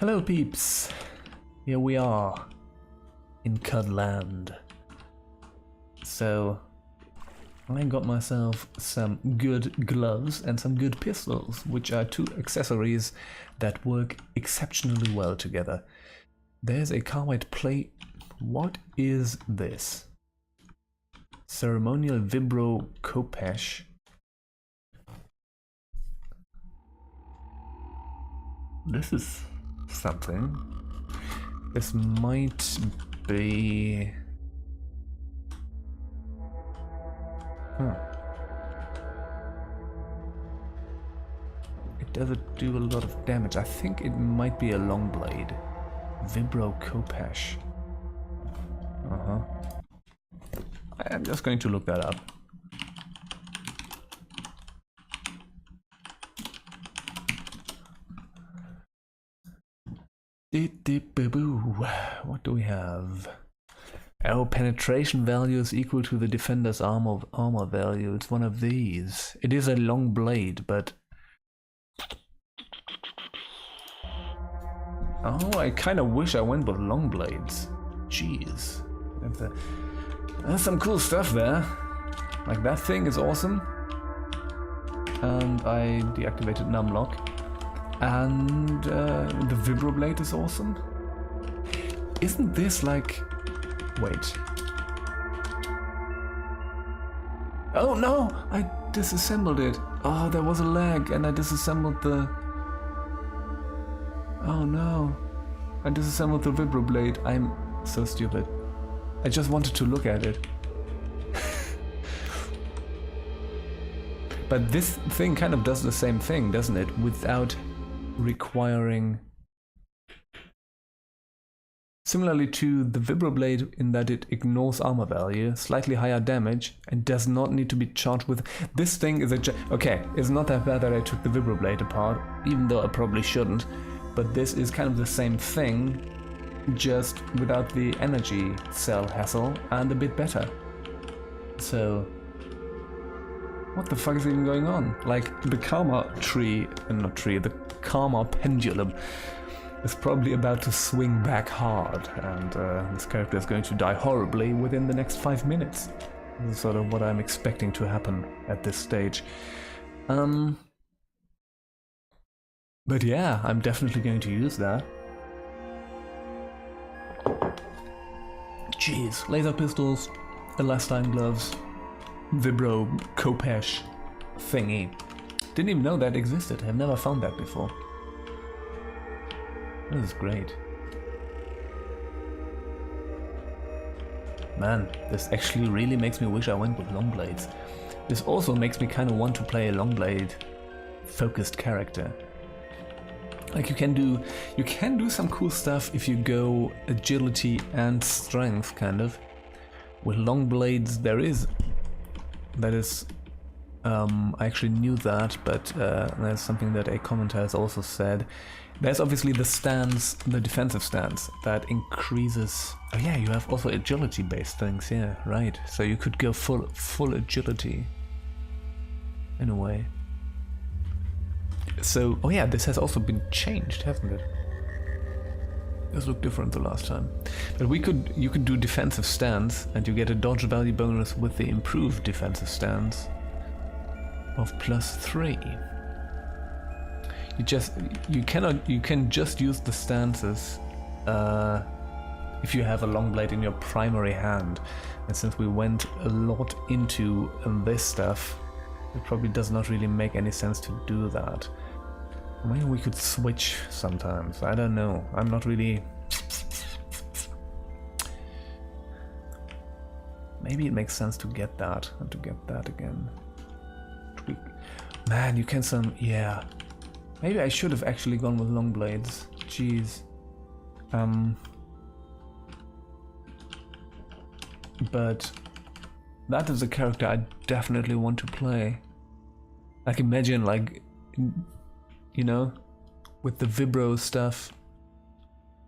Hello peeps, here we are in Qud land. So I got myself some good gloves and some good pistols, which are two accessories that work exceptionally well together. There's a carbide plate. What is this? Ceremonial Vibrokhopesh. This is something. This might be... It doesn't do a lot of damage. I think it might be a long blade. Vibrokhopesh. I'm just going to look that up. What do we have? Oh, penetration value is equal to the defender's armor value. It's one of these. It is a long blade, but... Oh, I kind of wish I went with long blades. Jeez. There's some cool stuff there. Like, that thing is awesome. And I deactivated numlock. And the vibroblade is awesome. Isn't this like... Wait. Oh no! I disassembled it. Oh, there was a lag and I disassembled the... Oh no. I disassembled the vibroblade. I'm so stupid. I just wanted to look at it. But this thing kind of does the same thing, doesn't it? Without requiring... Similarly to the vibroblade in that it ignores armor value, slightly higher damage, and does not need to be charged with... This thing is a... Okay, it's not that bad that I took the vibroblade apart, even though I probably shouldn't. But this is kind of the same thing, just without the energy cell hassle, and a bit better. So... What the fuck is even going on? Like, the karma tree... not tree, the karma pendulum is probably about to swing back hard, and this character is going to die horribly within the next 5 minutes. This is sort of what I'm expecting to happen at this stage. But yeah, I'm definitely going to use that. Jeez, laser pistols, elastine gloves, Vibrokhopesh thingy. Didn't even know that existed. I've never found that before. This is great. Man, this actually really makes me wish I went with long blades. This also makes me kind of want to play a long blade focused character. Like you can do some cool stuff if you go agility and strength kind of. With long blades that is I actually knew that, but there's something that a commentator has also said. There's obviously the stance, the defensive stance, that increases... Oh yeah, you have also agility-based things, yeah, right. So you could go full agility, in a way. So, oh yeah, this has also been changed, hasn't it? This looked different the last time. But you could do defensive stance, and you get a dodge value bonus with the improved defensive stance of +3. You can just use the stances if you have a long blade in your primary hand, and since we went a lot into this stuff, it probably does not really make any sense to do that. Maybe we could switch sometimes, I don't know, I'm not really... Maybe it makes sense to get that, and to get that again. Tweak. Man, you can yeah. Maybe I should have actually gone with long blades. Jeez. But that is a character I definitely want to play. Like imagine, like, you know, with the vibro stuff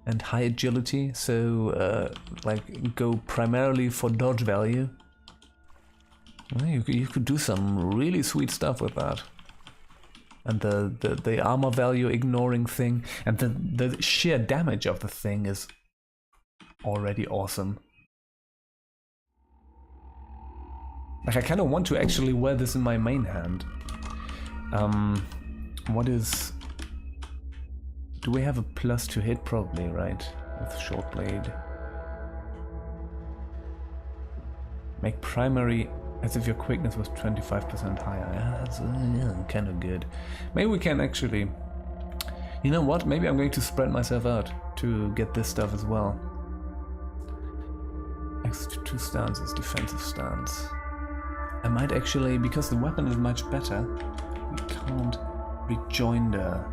and high agility, so like go primarily for dodge value. Well, you could do some really sweet stuff with that. And the armor value ignoring thing, and the sheer damage of the thing is already awesome. Like, I kind of want to actually wear this in my main hand. What is... Do we have a plus to hit? Probably, right? With short blade. Make primary as if your quickness was 25% higher. Yeah, that's kind of good. Maybe we can actually... You know what? Maybe I'm going to spread myself out to get this stuff as well. Next to 2 stances, defensive stance. I might actually, because the weapon is much better, we can't rejoinder.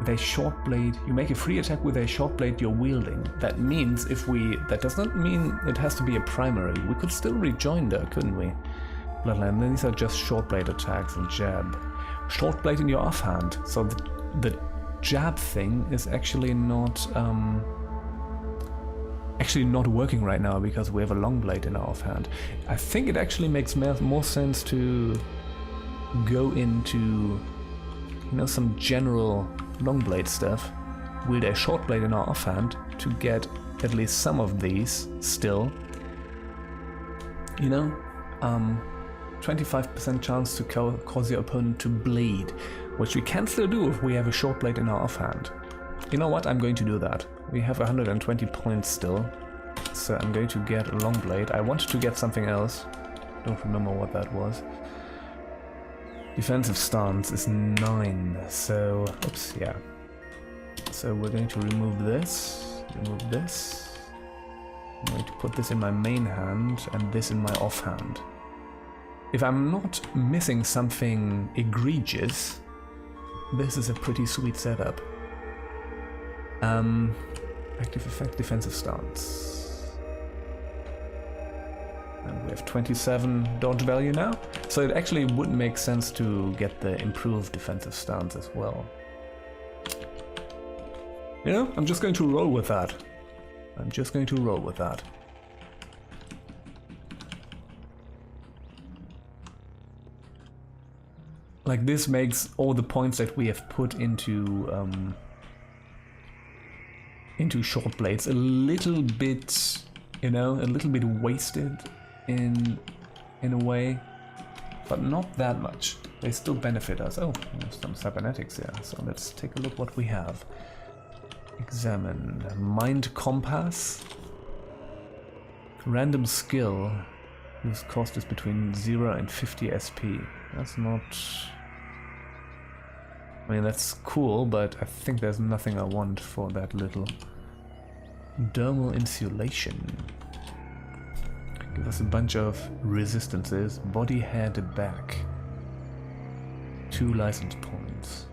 With a short blade, you make a free attack with a short blade you're wielding. That means if we... That does not mean it has to be a primary. We could still rejoinder, couldn't we? Bloodline, these are just short blade attacks and jab. Short blade in your offhand. So the jab thing is actually not... actually not working right now because we have a long blade in our offhand. I think it actually makes more sense to go into, you know, some general long blade stuff, wield a short blade in our offhand to get at least some of these still. You know, 25% chance to cause your opponent to bleed, which we can still do if we have a short blade in our offhand. You know what? I'm going to do that. We have 120 points still, so I'm going to get a long blade. I wanted to get something else. Don't remember what that was. Defensive stance is 9, so... Oops, yeah. So we're going to remove this, I'm going to put this in my main hand and this in my offhand. If I'm not missing something egregious, this is a pretty sweet setup. Active effect, defensive stance. And we have 27 dodge value now. So it actually would make sense to get the improved defensive stance as well. You know, I'm just going to roll with that. Like, this makes all the points that we have put into short blades a little bit, you know, a little bit wasted in a way, but not that much. They still benefit us. Oh, there's some cybernetics here, so let's take a look what we have. Examine. Mind compass. Random skill whose cost is between 0 and 50 SP. That's not... I mean, that's cool, but I think there's nothing I want for that little. Dermal insulation. Give us a bunch of resistances. Body, head, back. 2 license points.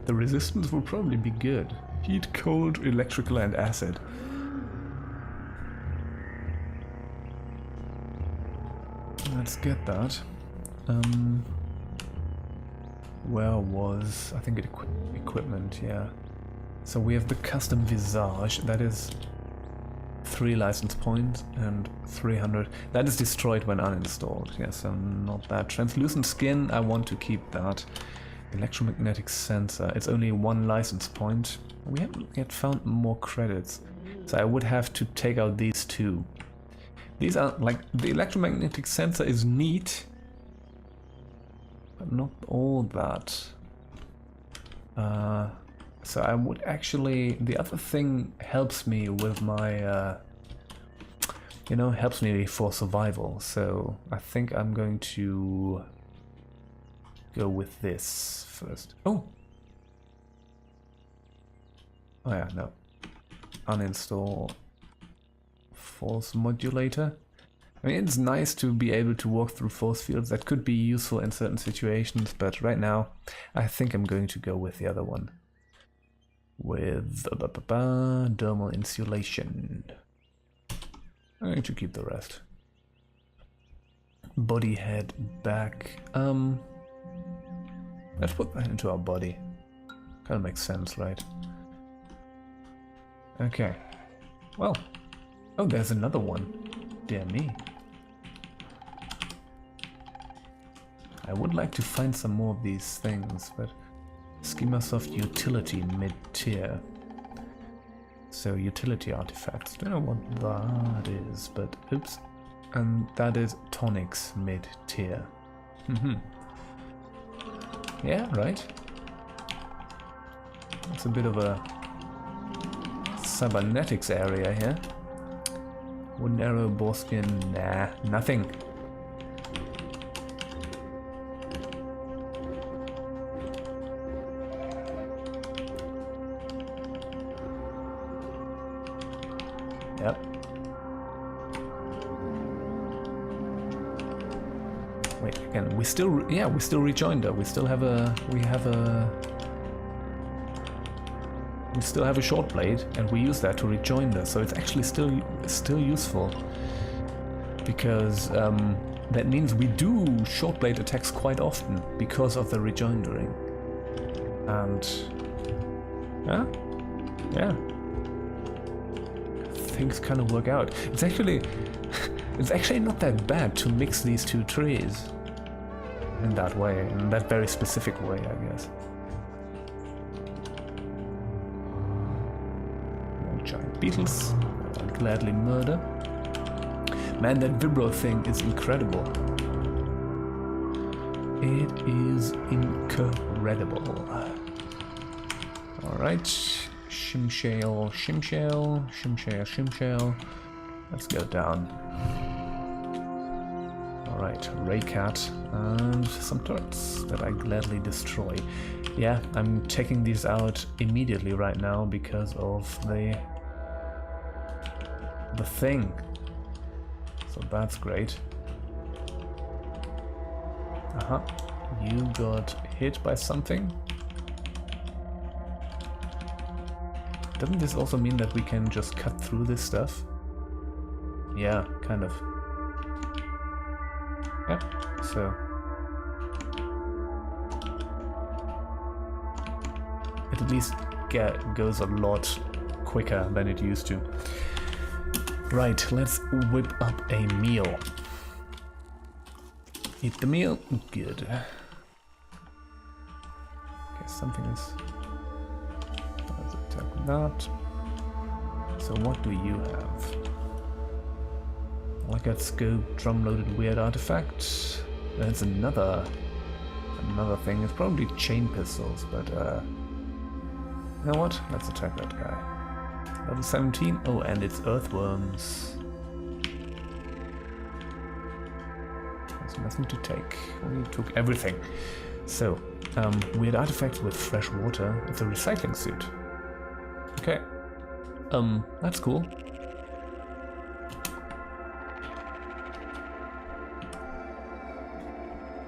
The resistance will probably be good. Heat, cold, electrical, and acid. Let's get that. Where was... I think equipment, yeah. So we have the custom visage, that is 3 license points and 300. That is destroyed when uninstalled, yeah, so not that. Translucent skin, I want to keep that. Electromagnetic sensor, it's only 1 license point. We haven't yet found more credits, so I would have to take out these 2. These are, like, the electromagnetic sensor is neat, but not all that. So I would actually, the other thing helps me with my, you know, helps me for survival. So I think I'm going to go with this first. Oh yeah, no. Uninstall force modulator. I mean, it's nice to be able to walk through force fields. That could be useful in certain situations, but right now I think I'm going to go with the other one. With dermal insulation. I'm going to keep the rest. Body, head, back. Let's put that into our body. Kind of makes sense, right? Okay. Well. Oh, there's another one. Dear me. I would like to find some more of these things, but Schemasoft utility mid-tier. So utility artifacts. Don't know what that is, but oops. And that is tonics mid-tier. Yeah, right. It's a bit of a cybernetics area here. Wooden arrow, boreskin, nah, nothing. Yep. Wait, again, we still rejoinder. We still have a short blade, and we use that to rejoinder. So it's actually still useful, because that means we do short blade attacks quite often because of the rejoindering. And yeah. Things kind of work out. It's actually not that bad to mix these two trees in that way, in that very specific way, I guess. More giant beetles, I'll gladly murder. Man, that vibro thing is incredible. It is incredible. All right. Shimshale, shimshale, shimshale, shimshale. Let's go down. Alright, Raycat and some turrets that I gladly destroy. Yeah, I'm taking these out immediately right now because of the thing. So that's great. You got hit by something? Doesn't this also mean that we can just cut through this stuff? Yeah, kind of. Yep, so... it at least goes a lot quicker than it used to. Right, let's whip up a meal. Eat the meal. Good. Okay, something is... that. So what do you have? Like that scope, drum-loaded weird artifact. There's another thing. It's probably chain pistols, but you know what? Let's attack that guy. Level 17. Oh, and it's earthworms. There's nothing to take. We took everything. So, weird artifacts with fresh water. It's a recycling suit. Okay. That's cool.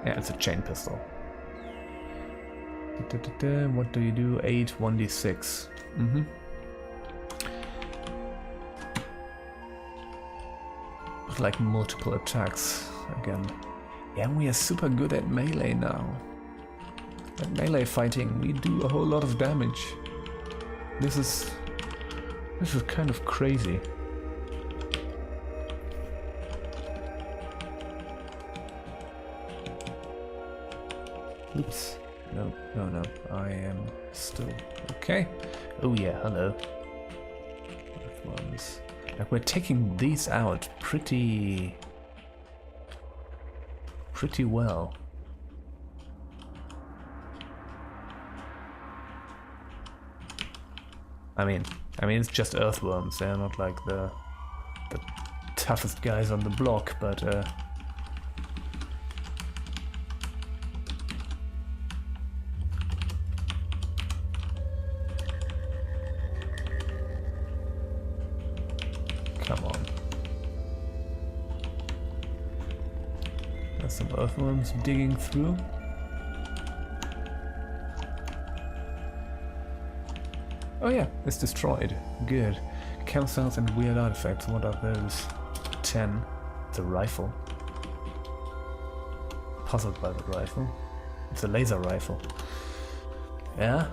Yeah, it's a chain pistol. What do you do? 8, 1d6. Like multiple attacks again. Yeah, we are super good at melee now. At melee fighting, we do a whole lot of damage. This is kind of crazy. Oops. No. I am still okay. Oh yeah, hello. Earthworms. Like, we're taking these out pretty well. I mean, it's just earthworms. They're not like the toughest guys on the block, but come on. There's some earthworms digging through. Oh yeah, it's destroyed. Good. Campsites and weird artifacts. What are those? 10. It's a rifle. Puzzled by the rifle. It's a laser rifle. Yeah?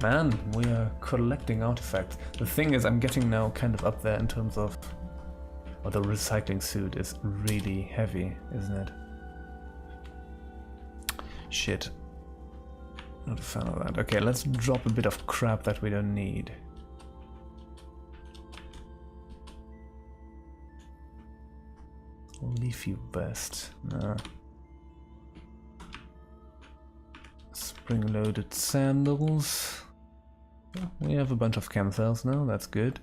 Man, we are collecting artifacts. The thing is, I'm getting now kind of up there in terms of... Oh, the recycling suit is really heavy, isn't it? Shit. Not a fan of that. Okay, let's drop a bit of crap that we don't need. Leafy vest. Nah. Spring-loaded sandals. Yeah, we have a bunch of chem cells now, that's good.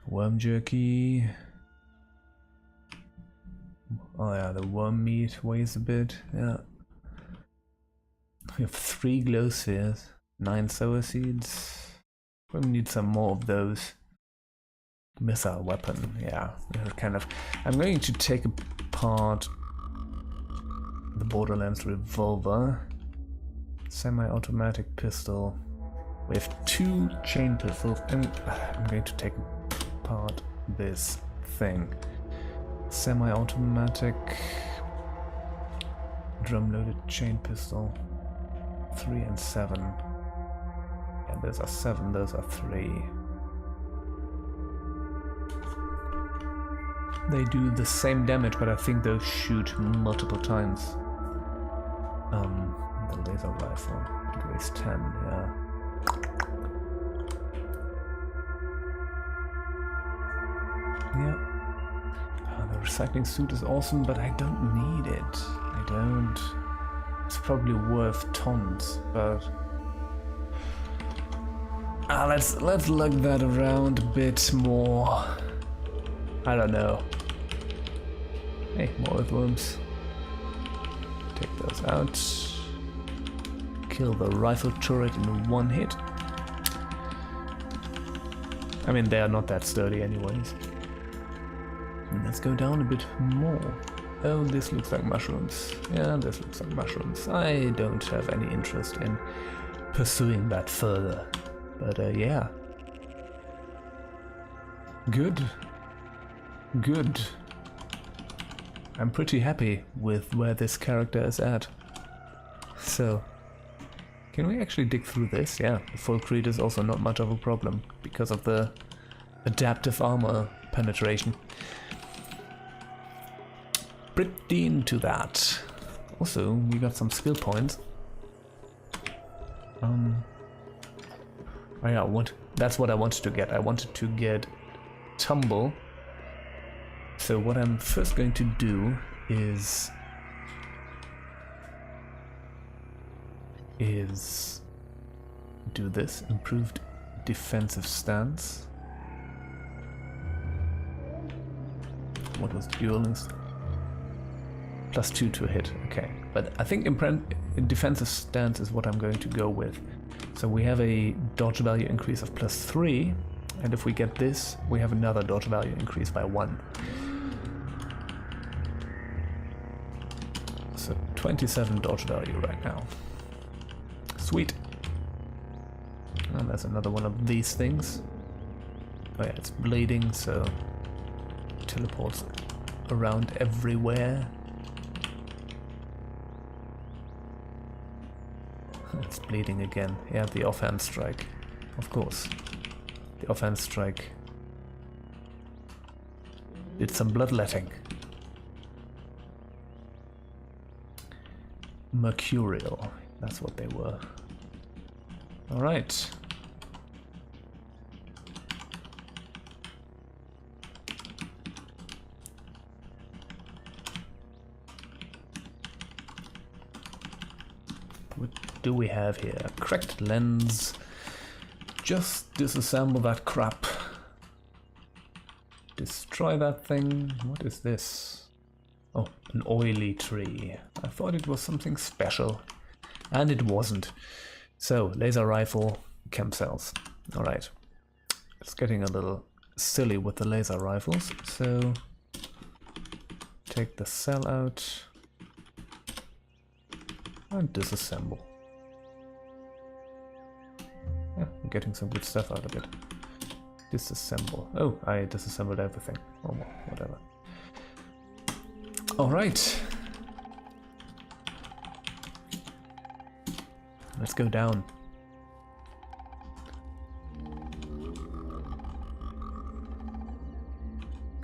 Worm jerky. Oh yeah, the worm meat weighs a bit, yeah. We have 3 glow spheres, 9 sower seeds. We need some more of those. Missile weapon, yeah. Kind of. I'm going to take apart the Borderlands revolver. Semi-automatic pistol. We have 2 chain pistols, and I'm going to take apart this thing. Semi-automatic drum-loaded chain pistol. 3 and 7. Yeah, those are 7, those are 3. They do the same damage, but I think those shoot multiple times. The laser rifle, it weighs 10, yeah. Yeah. The recycling suit is awesome, but I don't need it. I don't. It's probably worth tons, but let's lug that around a bit more. I don't know. Hey, more earthworms. Take those out. Kill the rifle turret in 1 hit. I mean, they are not that sturdy anyways. Let's go down a bit more. Oh, this looks like mushrooms. Yeah, this looks like mushrooms. I don't have any interest in pursuing that further. But yeah. Good. Good. I'm pretty happy with where this character is at. So, can we actually dig through this? Yeah, the full creed is also not much of a problem because of the adaptive armor penetration. Pretty into that. Also, we got some skill points. Oh yeah, that's what I wanted to get. I wanted to get Tumble. So what I'm first going to do is do this improved defensive stance. What was the duelist? +2 to hit, okay. But I think defensive stance is what I'm going to go with. So we have a dodge value increase of +3, and if we get this, we have another dodge value increase by 1. So 27 dodge value right now. Sweet. And there's another one of these things. Oh yeah, it's bleeding, so it teleports around everywhere. It's bleeding again. Yeah, the offhand strike. Of course. The offhand strike did some bloodletting. Mercurial. That's what they were. Alright. What do we have here? Cracked lens. Just disassemble that crap. Destroy that thing. What is this? Oh, an oily tree. I thought it was something special. And it wasn't. So, laser rifle, chem cells. Alright. It's getting a little silly with the laser rifles. So, take the cell out. And disassemble. Yeah, I'm getting some good stuff out of it. Disassemble. Oh, I disassembled everything. Oh, well, whatever. Alright. Let's go down.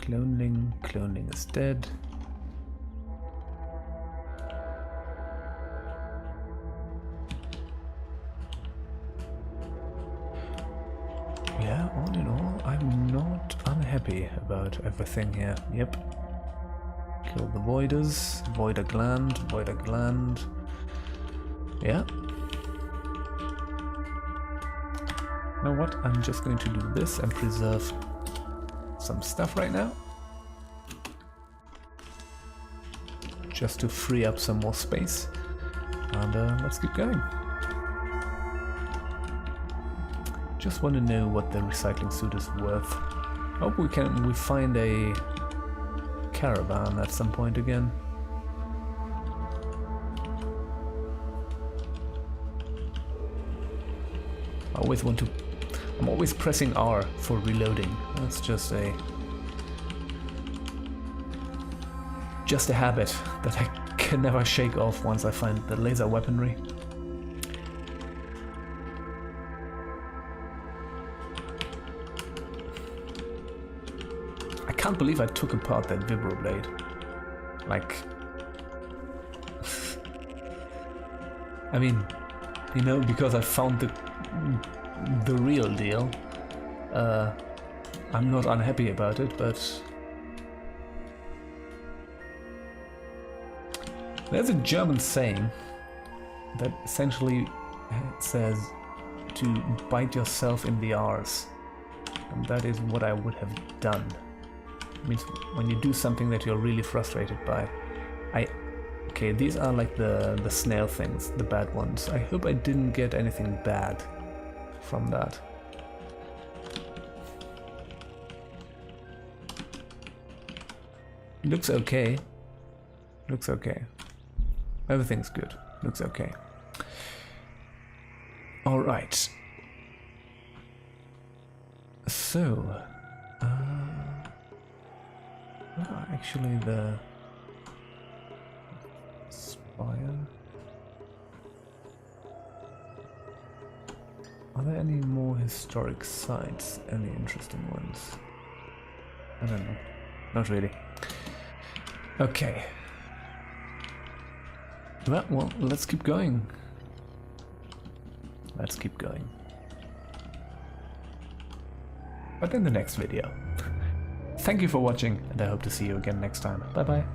Cloning is dead. Yeah, all in all, I'm not unhappy about everything here. Yep. Kill the voiders, voider gland. Yeah. You know what? I'm just going to do this and preserve some stuff right now. Just to free up some more space. And let's keep going. Just want to know what the recycling suit is worth. Hope we find a caravan at some point again. I'm always pressing R for reloading. That's just a habit that I can never shake off once I find the laser weaponry. I can't believe I took apart that vibroblade. Like, I mean, you know, because I found the real deal. I'm not unhappy about it, but there's a German saying that essentially says to bite yourself in the arse, and that is what I would have done. It means when you do something that you're really frustrated by. Okay, these are like the snail things, the bad ones. I hope I didn't get anything bad from that. Looks okay. Looks okay. Everything's good. Looks okay. Alright. So, actually the spire. Are there any more historic sites? Any interesting ones? I don't know. Not really. Okay. Well, let's keep going. Let's keep going. But in the next video. Thank you for watching, and I hope to see you again next time. Bye bye.